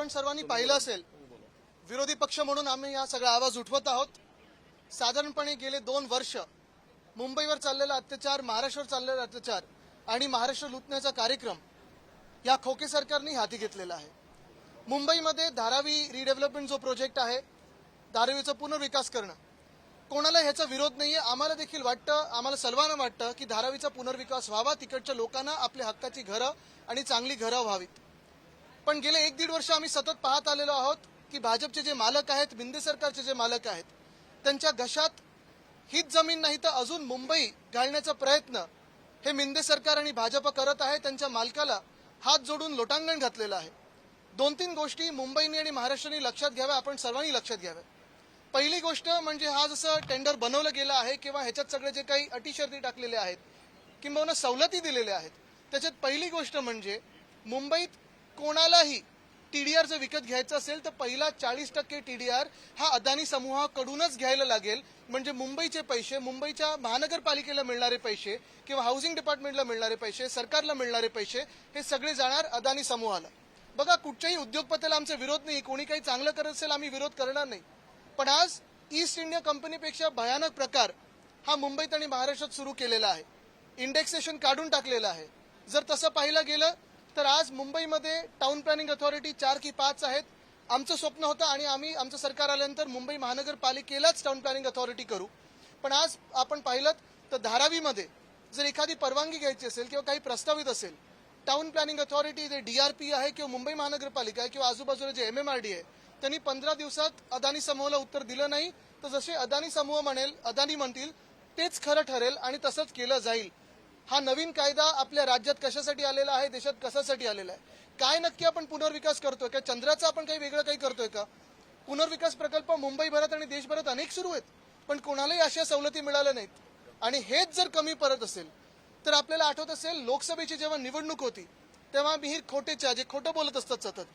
आपण सर्वांनी पाहिलं असेल, विरोधी पक्ष म्हणून आम्ही हा सगळा आवाज उठवत आहोत। साधारणपणे गेले 2 वर्ष मुंबईवर चाललेला अत्याचार, महाराष्ट्रावर चाललेला अत्याचार आणि महाराष्ट्र लुटण्याचा कार्यक्रम या खोके सरकारने हाती घेतलेला आहे। मुंबईमध्ये धारावी रिडेव्हलपमेंट जो प्रोजेक्ट आहे, धारावीचा पुनर्विकास करणं, कोणाला ह्याचा विरोध नाहीये। आम्हाला देखील वाटतं, आम्हाला सर्वांना वाटतं की धारावीचा पुनर्विकास व्हावा, तिकडच्या लोकांना आपल्या हक्काची घरं आणि चांगली घरं व्हावीत। पण गेले 1-1.5 वर्ष आम्ही सतत पाहत आलेलो आहोत की भाजपचे जे मालक आहेत, मिंदे सरकारचे जे मालक आहेत, त्यांच्या घशात हीच जमीन नाही तर अजून मुंबई घालण्याचा प्रयत्न हे मिंदे सरकार आणि भाजप करत आहे। त्यांच्या मालकाला हात जोडून लोटांगण घातलेलं आहे। 2-3 गोष्टी मुंबईने आणि महाराष्ट्राने लक्षात घ्याव्या, आपण सर्वांनी लक्षात घ्याव्या। पहिली गोष्ट म्हणजे हा जसं टेंडर बनवलं गेलं आहे किंवा ह्याच्यात सगळे जे काही अटी शर्ती टाकलेले आहेत किंवा सवलती दिलेल्या आहेत, त्याच्यात पहिली गोष्ट म्हणजे मुंबईत कोणालाही टीडीआर जर विकत घ्यायचं असेल तर पहिला 40% टीडीआर हा अदानी समूहाकडूनच घ्यायला लागेल। म्हणजे मुंबईचे पैसे, मुंबईच्या महानगरपालिकेला मिळणारे पैसे किंवा हाऊसिंग डिपार्टमेंटला मिळणारे पैसे, सरकारला मिळणारे पैसे हे सगळे जाणार अदानी समूहाला। बघा, कुठच्याही उद्योगपतीला आमचा विरोध नाही, कोणी काही चांगलं करत असेल आम्ही विरोध करणार नाही, पण आज ईस्ट इंडिया कंपनीपेक्षा भयानक प्रकार हा मुंबईत आणि महाराष्ट्रात सुरू केलेला आहे। इंडेक्सेशन काढून टाकलेलं आहे। जर तसं पाहिलं गेलं तर आज मुंबईमध्ये टाउन प्लॅनिंग अथॉरिटी 4 की 5 आहेत। आमचं स्वप्न होतं आणि आम्ही आमचं सरकार आल्यानंतर मुंबई महानगरपालिकेलाच टाउन प्लॅनिंग अथॉरिटी करू। पण आज आपण पाहिलं तर धारावीमध्ये जर एखादी परवानगी घ्यायची असेल किंवा काही प्रस्तावित असेल, टाउन प्लॅनिंग अथॉरिटी जे डीआरपी आहे किंवा मुंबई महानगरपालिका आहे किंवा आजूबाजूला जे एमएमआरडी आहे, त्यांनी 15 दिवसात अदानी समूहाला उत्तर दिलं नाही तर जसे अदानी समूह म्हणेल, अदानी म्हणतील तेच खरं ठरेल आणि तसंच केलं जाईल। हा नवीन कायदा आपल्या राज्यात कशासाठी आलेला आहे, देशात कशासाठी आलेला आहे, काय नक्की आपण पुनर्विकास करतोय का, चंद्राचं आपण काही वेगळं काही करतोय का? पुनर्विकास प्रकल्प मुंबईभरात आणि देशभरात अनेक सुरू आहेत, पण कोणालाही अशा सवलती मिळाल्या नाहीत। आणि हेच जर कमी पडत असेल तर आपल्याला आठवत असेल लोकसभेची जेव्हा निवडणूक होती तेव्हा मिहीर खोटेच्या जे खोटं बोलत असतात सतत,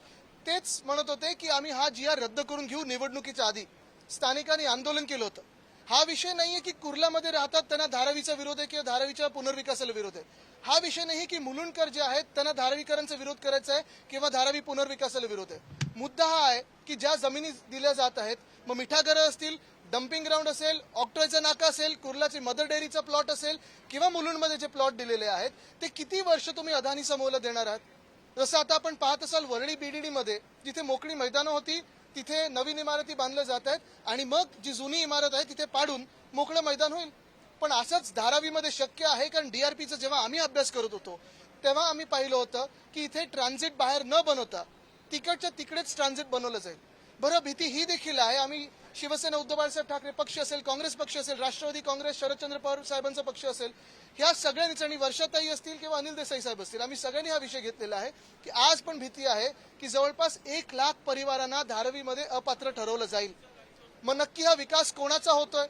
तेच म्हणत होते की आम्ही हा GR रद्द करून घेऊ। निवडणुकीच्या आधी स्थानिकांनी आंदोलन केलं होतं। हा विषय नाहीये की कुर्लामध्ये राहतात त्यांना धारावीचा विरोध आहे किंवा धारावीच्या पुनर्विकासाला विरोध आहे। हा विषय नाही की मुलुंडकर जे आहेत त्यांना धारावीकरांचा विरोध करायचा आहे किंवा धारावी पुनर्विकासाला विरोध आहे। मुद्दा हा आहे की ज्या जमिनी दिल्या जात आहेत, मग मिठागरं असतील, डम्पिंग ग्राउंड असेल, ऑक्ट्रॉयचा नाका असेल, कुर्लाची मदर डेअरीचा प्लॉट असेल किंवा मुलुंडमध्ये जे प्लॉट दिलेले आहेत ते किती वर्ष तुम्ही अदानी समूहाला देणार आहात? जसं आता आपण पाहत असाल वरळी BDD मध्ये जिथे मोकळी मैदानं होती तिथे नवीन इमारती बांधल्या जात आहेत आणि मग जी जुनी इमारत आहे तिथे पाडून मोकळं मैदान होईल। पण असंच धारावीमध्ये शक्य आहे, कारण डीआरपीचा जेव्हा आम्ही अभ्यास करत होतो तेव्हा आम्ही पाहिलं होतं की इथे ट्रान्झिट बाहेर न बनवता तिकडच्या तिकडेच ट्रान्झिट बनवलं जाईल। बरं, भीती ही देखील आहे, आम्ही शिवसेना उद्धव बाळासाहेब ठाकरे पक्ष असेल, काँग्रेस पक्ष असेल, राष्ट्रवादी काँग्रेस, शरदचंद्र पवार साहेबांचा पक्ष असेल, ह्या सगळ्यांनीच आणि वर्षाताई असतील किंवा अनिल देसाई साहेब असतील, आम्ही सगळ्यांनी हा विषय घेतलेला आहे की आज पण भीती आहे की जवळपास 1 लाख परिवारांना धारावीमध्ये अपात्र ठरवलं जाईल। मग नक्की हा विकास कोणाचा होतोय?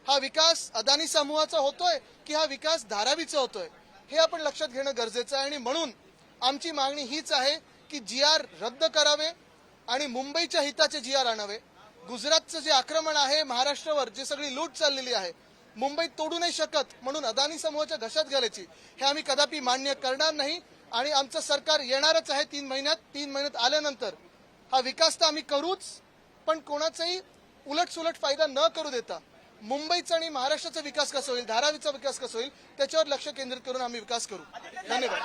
हा विकास अदानी समूहाचा होतोय की हा विकास धारावीचा होतोय? हे आपण लक्षात घेणं गरजेचं आहे। आणि म्हणून आमची मागणी हीच आहे की GR रद्द करावे आणि मुंबईच्या हिताचे GR आणावे। गुजरातचं जे आक्रमण आहे महाराष्ट्रावर, जे सगळी लूट चाललेली आहे, मुंबईत तोडू नाही शकत म्हणून अदानी समूहाच्या घशात घालायची हे आम्ही कदापि मान्य करणार नाही। आणि आमचं सरकार येणारच आहे 3 महिन्यात आल्यानंतर हा विकास तर आम्ही करूच, पण कोणाचाही उलटसुलट फायदा न करू देता मुंबईचा आणि महाराष्ट्राचा विकास कसा होईल, धारावीचा विकास कसा होईल त्याच्यावर लक्ष केंद्रित करून आम्ही विकास करू। धन्यवाद।